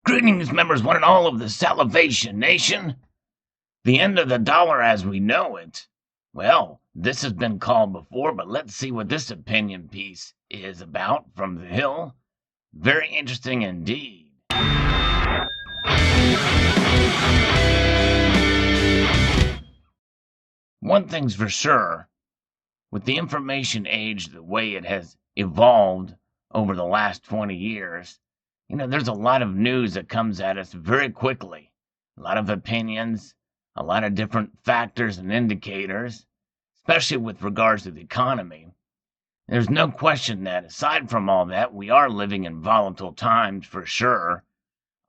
Greetings, members one and all of the Salivation Nation. The end of the dollar as we know it. Well, this has been called before, but let's see what this opinion piece is about from the Hill. Very interesting indeed. One thing's for sure, with the information age the way it has evolved over the last 20 years, there's a lot of news that comes at us very quickly. A lot of opinions, a lot of different factors and indicators, especially with regards to the economy. There's no question that, aside from all that, we are living in volatile times for sure.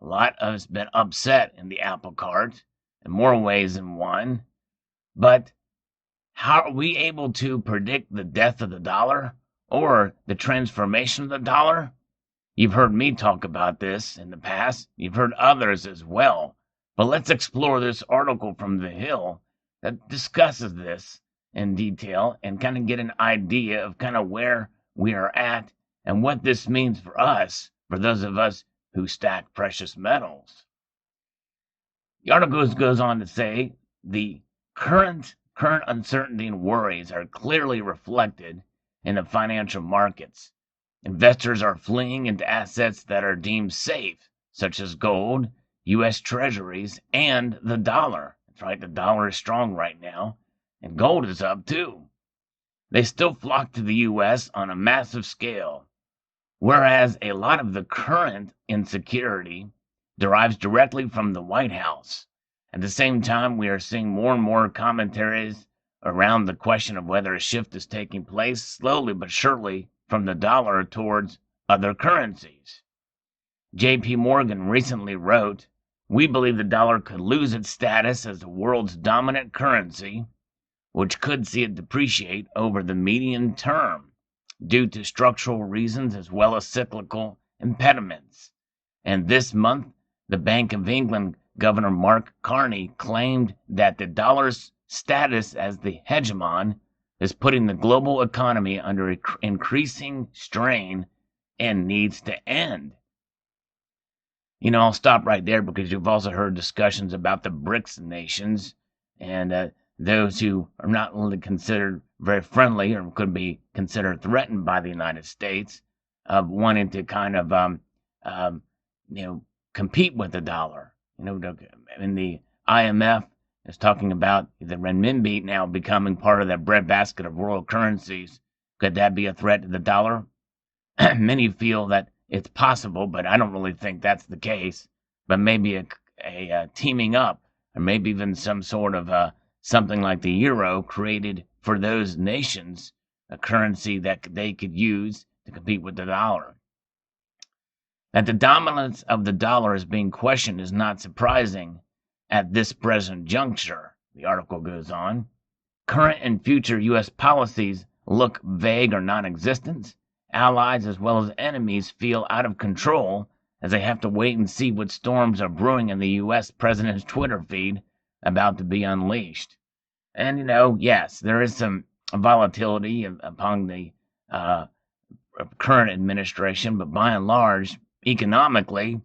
A lot of us been upset in the apple cart in more ways than one. But how are we able to predict the death of the dollar or the transformation of the dollar? You've heard me talk about this in the past. You've heard others as well. But let's explore this article from The Hill that discusses this in detail and kind of get an idea of kind of where we are at and what this means for us, for those of us who stack precious metals. The article goes on to say the current uncertainty and worries are clearly reflected in the financial markets. Investors are fleeing into assets that are deemed safe, such as gold, U.S. treasuries, and the dollar. That's right, the dollar is strong right now, and gold is up too. They still flock to the U.S. on a massive scale, whereas a lot of the current insecurity derives directly from the White House. At the same time, we are seeing more and more commentaries around the question of whether a shift is taking place, slowly but surely, from the dollar towards other currencies. J.P. Morgan recently wrote, "We believe the dollar could lose its status as the world's dominant currency, which could see it depreciate over the medium term due to structural reasons as well as cyclical impediments." And this month, the Bank of England Governor Mark Carney claimed that the dollar's status as the hegemon is putting the global economy under increasing strain and needs to end. I'll stop right there because you've also heard discussions about the BRICS nations and those who are not really considered very friendly or could be considered threatened by the United States of wanting to kind of, compete with the dollar. In the IMF is talking about the renminbi now becoming part of that breadbasket of world currencies. Could that be a threat to the dollar? Many feel that it's possible, but I don't really think that's the case. But maybe a teaming up, or maybe even some sort of something like the euro created for those nations, a currency that they could use to compete with the dollar. That the dominance of the dollar is being questioned is not surprising at this present juncture, the article goes on. Current and future U.S. policies look vague or non-existent. Allies as well as enemies feel out of control as they have to wait and see what storms are brewing in the U.S. president's Twitter feed about to be unleashed. And, yes, there is some volatility upon the current administration, but by and large, economically,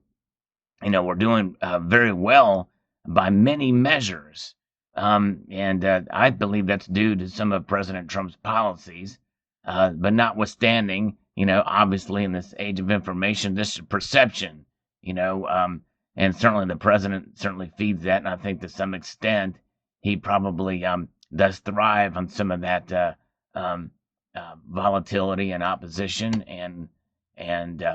we're doing very well by many measures. And I believe that's due to some of President Trump's policies. But notwithstanding, obviously in this age of information, this is perception, and certainly the president certainly feeds that. And I think to some extent, he probably does thrive on some of that volatility and opposition.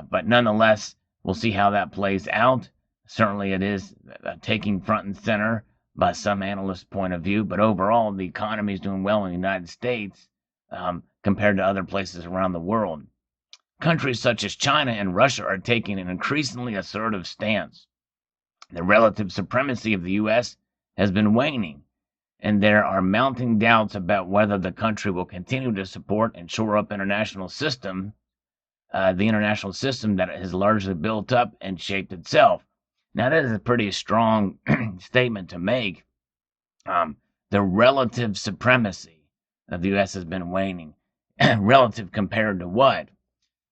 But nonetheless, we'll see how that plays out. Certainly it is taking front and center by some analysts' point of view, but overall the economy is doing well in the United States compared to other places around the world. Countries such as China and Russia are taking an increasingly assertive stance. The relative supremacy of the U.S. has been waning, and there are mounting doubts about whether the country will continue to support and shore up the international system that has largely built up and shaped itself. Now, that is a pretty strong statement to make. The relative supremacy of the U.S. has been waning. Relative compared to what?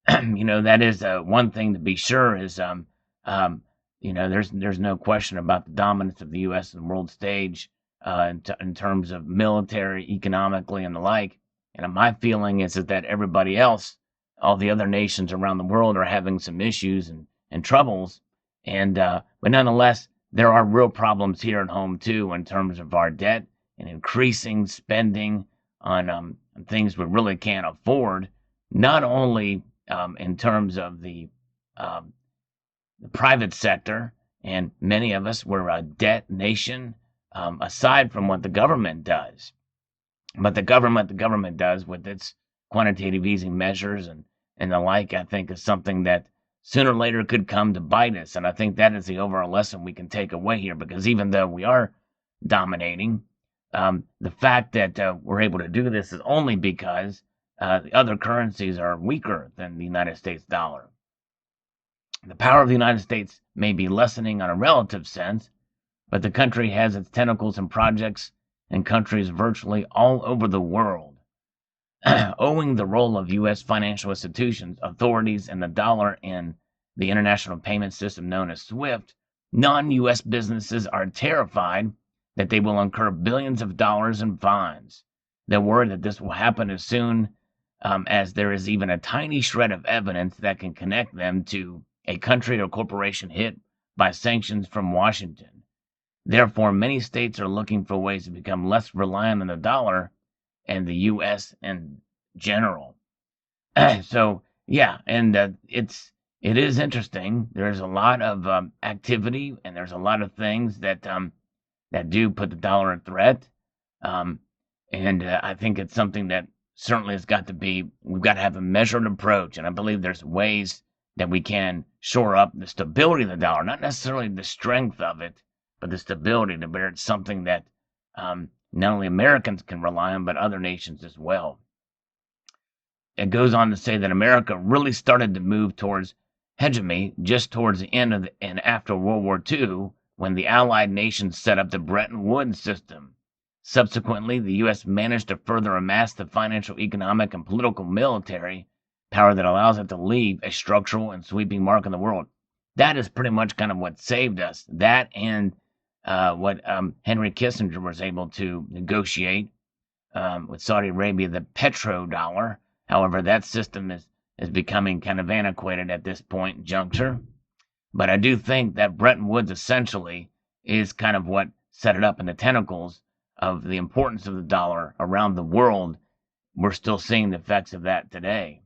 That is one thing to be sure is, there's no question about the dominance of the U.S. and world stage in terms of military, economically, and the like. And my feeling is that everybody else, all the other nations around the world, are having some issues and troubles. But nonetheless, there are real problems here at home too in terms of our debt and increasing spending on things we really can't afford. Not only in terms of the private sector, and many of us were a debt nation, aside from what the government does. But the government does with its quantitative easing measures and the like, I think is something that sooner or later could come to bite us. And I think that is the overall lesson we can take away here, because even though we are dominating, the fact that we're able to do this is only because the other currencies are weaker than the United States dollar. The power of the United States may be lessening on a relative sense, but the country has its tentacles and projects in countries virtually all over the world. Owing the role of U.S. financial institutions, authorities, and the dollar in the international payment system known as SWIFT, non-U.S. businesses are terrified that they will incur billions of dollars in fines. They're worried that this will happen as soon as there is even a tiny shred of evidence that can connect them to a country or corporation hit by sanctions from Washington. Therefore, many states are looking for ways to become less reliant on the dollar and the U.S. in general. So, yeah, and it is interesting. There's a lot of activity, and there's a lot of things that do put the dollar at threat. I think it's something that certainly has got to be. We've got to have a measured approach, and I believe there's ways that we can shore up the stability of the dollar, not necessarily the strength of it, but the stability, to bear it's something that not only Americans can rely on, but other nations as well. It goes on to say that America really started to move towards hegemony just towards the end of and after World War II, when the Allied nations set up the Bretton Woods system. Subsequently, the U.S. managed to further amass the financial, economic, and political military power that allows it to leave a structural and sweeping mark on the world. That is pretty much kind of what saved us. That and what Henry Kissinger was able to negotiate with Saudi Arabia, the petrodollar. However, that system is becoming kind of antiquated at this point in juncture. But I do think that Bretton Woods essentially is kind of what set it up in the tentacles of the importance of the dollar around the world. We're still seeing the effects of that today.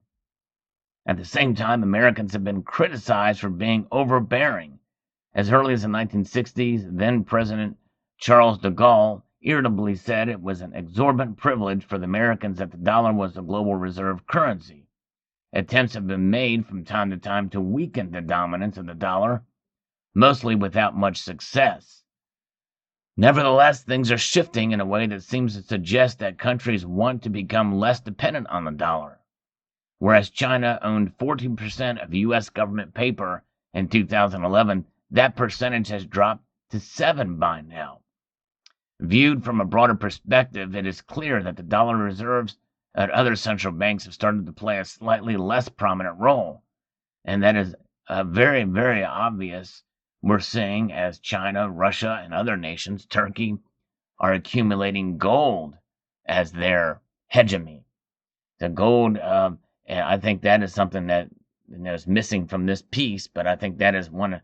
At the same time, Americans have been criticized for being overbearing. As early as the 1960s, then President Charles de Gaulle irritably said it was an exorbitant privilege for the Americans that the dollar was the global reserve currency. Attempts have been made from time to time to weaken the dominance of the dollar, mostly without much success. Nevertheless, things are shifting in a way that seems to suggest that countries want to become less dependent on the dollar. Whereas China owned 14% of U.S. government paper in 2011, that percentage has dropped to 7% by now. Viewed from a broader perspective, it is clear that the dollar reserves at other central banks have started to play a slightly less prominent role. And that is very, very obvious. We're seeing as China, Russia, and other nations, Turkey, are accumulating gold as their hegemony. The gold, I think that is something that is missing from this piece, but I think that is one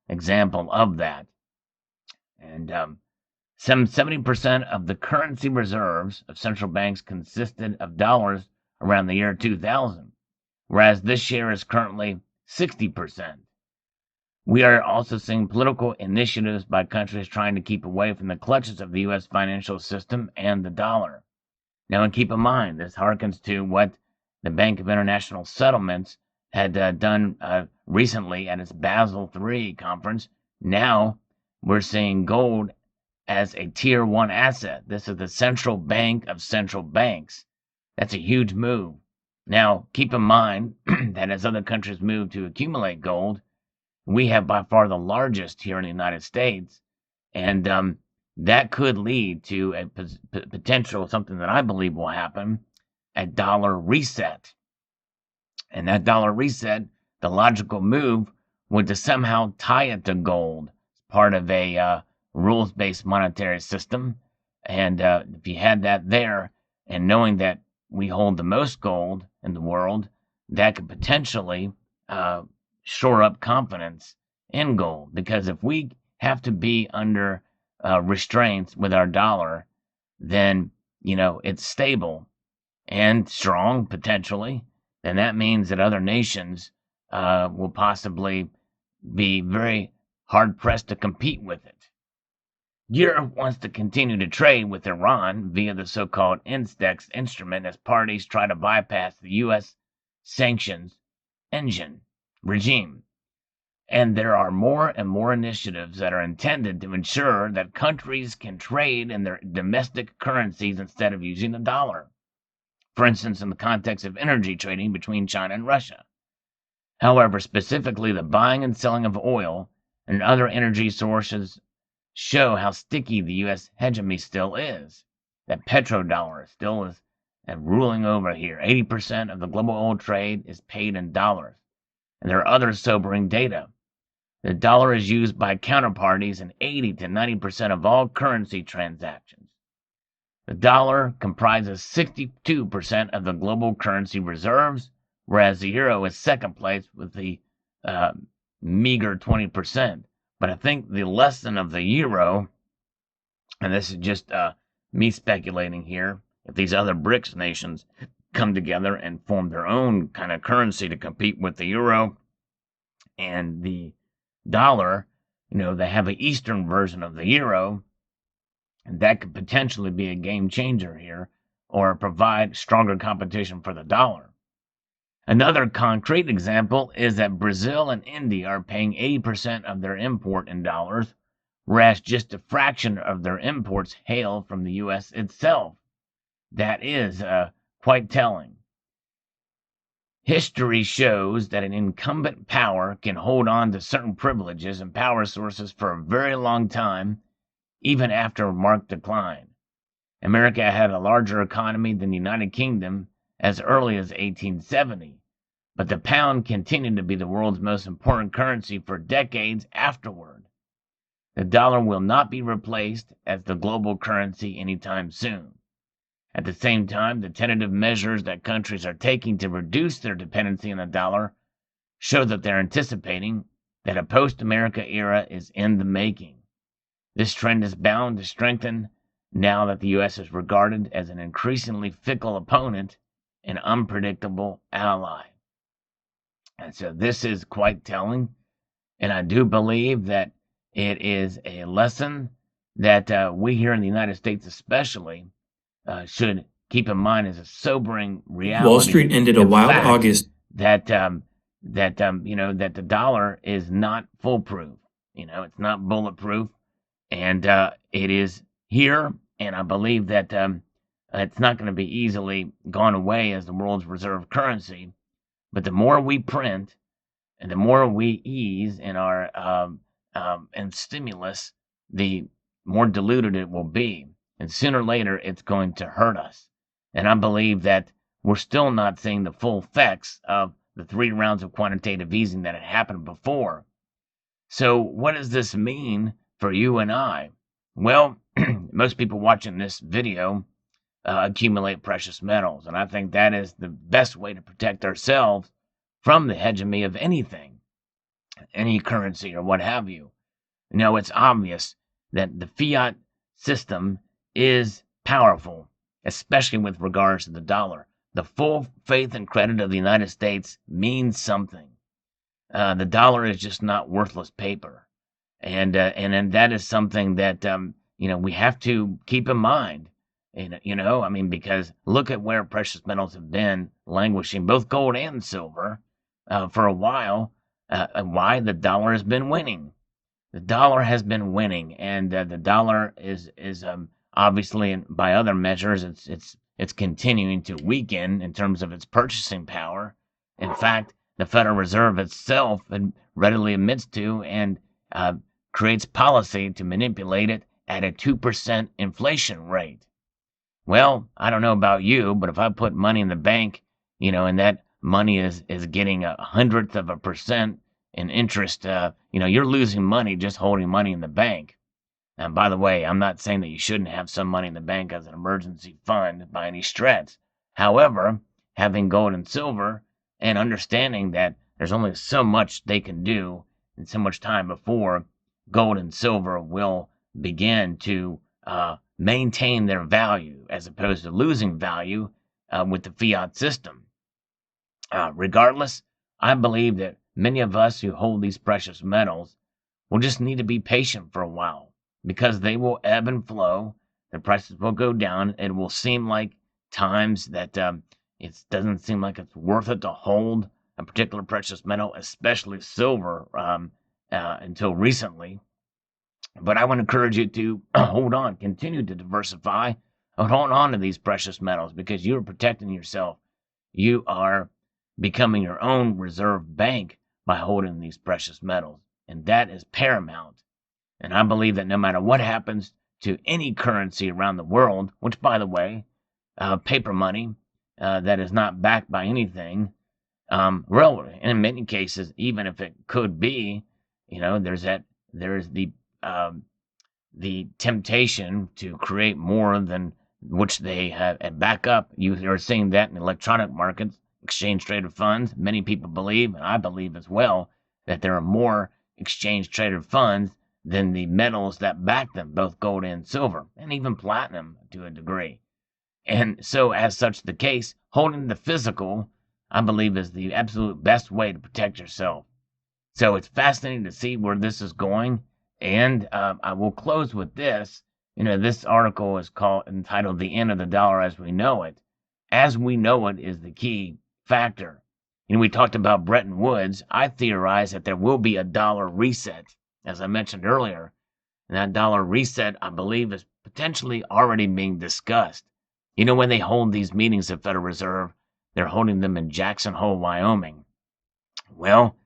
example of that. And some 70% of the currency reserves of central banks consisted of dollars around the year 2000, whereas this share is currently 60%. We are also seeing political initiatives by countries trying to keep away from the clutches of the U.S. financial system and the dollar. Now, and keep in mind, this harkens to what the Bank of International Settlements had done recently at its Basel III conference. Now, we're seeing gold as a tier 1 asset. This is the central bank of central banks. That's a huge move. Now, keep in mind that as other countries move to accumulate gold, we have by far the largest here in the United States, and that could lead to a potential, something that I believe will happen, a dollar reset. And that dollar reset, the logical move would to somehow tie it to gold, part of a rules-based monetary system. And if you had that there, and knowing that we hold the most gold in the world, that could potentially shore up confidence in gold. Because if we have to be under restraints with our dollar, then, it's stable and strong potentially, then that means that other nations will possibly be very hard pressed to compete with it. Europe wants to continue to trade with Iran via the so-called Index instrument as parties try to bypass the U.S. sanctions regime. And there are more and more initiatives that are intended to ensure that countries can trade in their domestic currencies instead of using the dollar. For instance, in the context of energy trading between China and Russia. However, specifically the buying and selling of oil and other energy sources show how sticky the U.S. hegemony still is. That petrodollar still is ruling over here. 80% of the global oil trade is paid in dollars. And there are other sobering data. The dollar is used by counterparties in 80 to 90% of all currency transactions. The dollar comprises 62% of the global currency reserves, whereas the euro is second place with the meager 20%. But I think the lesson of the euro, and this is just me speculating here, if these other BRICS nations come together and form their own kind of currency to compete with the euro and the dollar, they have an Eastern version of the euro, and that could potentially be a game changer here or provide stronger competition for the dollar. Another concrete example is that Brazil and India are paying 80% of their import in dollars, whereas just a fraction of their imports hail from the U.S. itself. That is quite telling. History shows that an incumbent power can hold on to certain privileges and power sources for a very long time, even after a marked decline. America had a larger economy than the United Kingdom as early as 1870, but the pound continued to be the world's most important currency for decades afterward. The dollar will not be replaced as the global currency anytime soon. At the same time, the tentative measures that countries are taking to reduce their dependency on the dollar show that they're anticipating that a post-America era is in the making. This trend is bound to strengthen now that the U.S. is regarded as an increasingly fickle opponent and unpredictable ally. And so this is quite telling, and I do believe that it is a lesson that we here in the United States especially should keep in mind as a sobering reality. Wall Street ended a wild August that that the dollar is not foolproof. It's not bulletproof, and it is here. And I believe that it's not going to be easily gone away as the world's reserve currency. But the more we print, and the more we ease in our and stimulus, the more diluted it will be. And sooner or later, it's going to hurt us. And I believe that we're still not seeing the full effects of the 3 rounds of quantitative easing that had happened before. So what does this mean for you and I? Well, most people watching this video accumulate precious metals. And I think that is the best way to protect ourselves from the hegemony of anything, any currency or what have you. It's obvious that the fiat system is powerful, especially with regards to the dollar. The full faith and credit of the United States means something. The dollar is just not worthless paper. And that is something that, we have to keep in mind. Because look at where precious metals have been languishing, both gold and silver, for a while, and why the dollar has been winning. The dollar has been winning, and the dollar is obviously, by other measures, it's continuing to weaken in terms of its purchasing power. In fact, the Federal Reserve itself readily admits to and creates policy to manipulate it at a 2% inflation rate. Well, I don't know about you, but if I put money in the bank, and that money is getting 1/100% in interest. You're losing money just holding money in the bank. And by the way, I'm not saying that you shouldn't have some money in the bank as an emergency fund by any stretch. However, having gold and silver and understanding that there's only so much they can do and so much time before gold and silver will begin to maintain their value as opposed to losing value with the fiat system. Regardless, I believe that many of us who hold these precious metals will just need to be patient for a while because they will ebb and flow. The prices will go down. It will seem like times that it doesn't seem like it's worth it to hold a particular precious metal, especially silver, until recently. But I want to encourage you to hold on, continue to diversify, and hold on to these precious metals because you're protecting yourself. You are becoming your own reserve bank by holding these precious metals. And that is paramount. And I believe that no matter what happens to any currency around the world, which, by the way, paper money that is not backed by anything, in many cases, even if it could be, there's the temptation to create more than which they have back up. You are seeing that in electronic markets, exchange traded funds. Many people believe, and I believe as well, that there are more exchange traded funds than the metals that back them, both gold and silver, and even platinum to a degree. And so, as such the case, holding the physical, I believe, is the absolute best way to protect yourself. So it's fascinating to see where this is going. And I will close with this. This article is entitled "The End of the Dollar as We Know It." As we know it is the key factor. We talked about Bretton Woods. I theorize that there will be a dollar reset, as I mentioned earlier. And that dollar reset, I believe, is potentially already being discussed. When they hold these meetings at Federal Reserve, they're holding them in Jackson Hole, Wyoming. Well,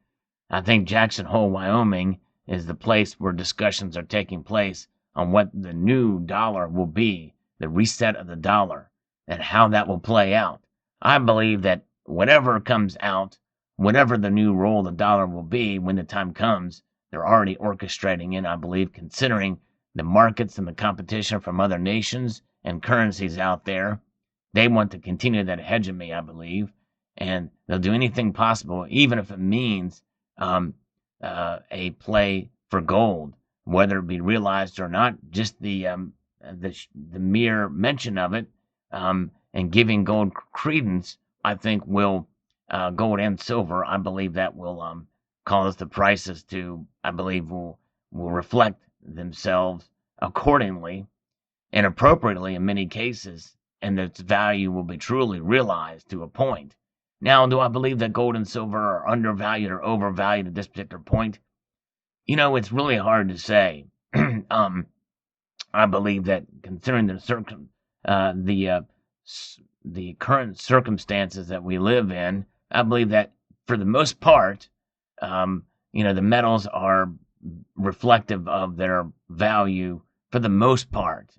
I think Jackson Hole, Wyoming is the place where discussions are taking place on what the new dollar will be, the reset of the dollar, and how that will play out. I believe that whatever comes out, whatever the new role of the dollar will be when the time comes, they're already orchestrating it, I believe, considering the markets and the competition from other nations and currencies out there. They want to continue that hegemony, I believe, and they'll do anything possible, even if it means a play for gold, whether it be realized or not. Just the mere mention of it and giving gold credence, I think, will gold and silver. I believe that will cause the prices to, I believe, will reflect themselves accordingly and appropriately in many cases, and its value will be truly realized to a point. Now, do I believe that gold and silver are undervalued or overvalued at this particular point? It's really hard to say. I believe that considering the current circumstances that we live in, I believe that for the most part, the metals are reflective of their value for the most part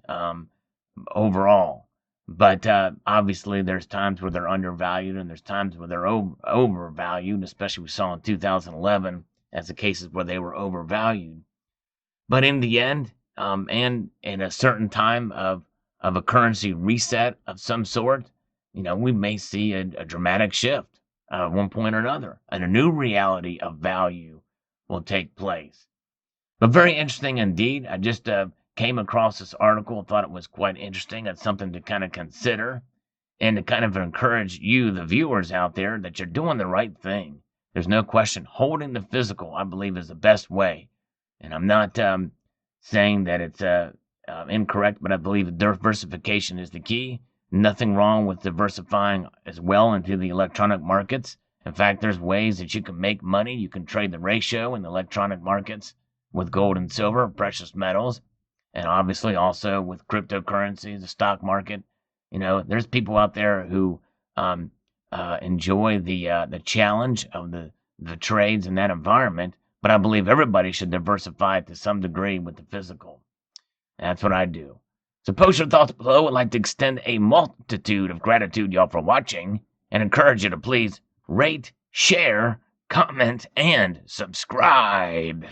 overall. But obviously, there's times where they're undervalued and there's times where they're overvalued, especially we saw in 2011 as the cases where they were overvalued. But in the end, and in a certain time of a currency reset of some sort, we may see a dramatic shift at one point or another, and a new reality of value will take place. But very interesting indeed. I just came across this article, thought it was quite interesting. It's something to kind of consider and to kind of encourage you, the viewers out there, that you're doing the right thing. There's no question. Holding the physical, I believe, is the best way. And I'm not saying that it's incorrect, but I believe diversification is the key. Nothing wrong with diversifying as well into the electronic markets. In fact, there's ways that you can make money. You can trade the ratio in the electronic markets with gold and silver, precious metals, and obviously also with cryptocurrencies, the stock market. There's people out there who enjoy the challenge of the trades in that environment, but I believe everybody should diversify to some degree with the physical. That's what I do. So post your thoughts below. I'd like to extend a multitude of gratitude, y'all, for watching, and encourage you to please rate, share, comment, and subscribe.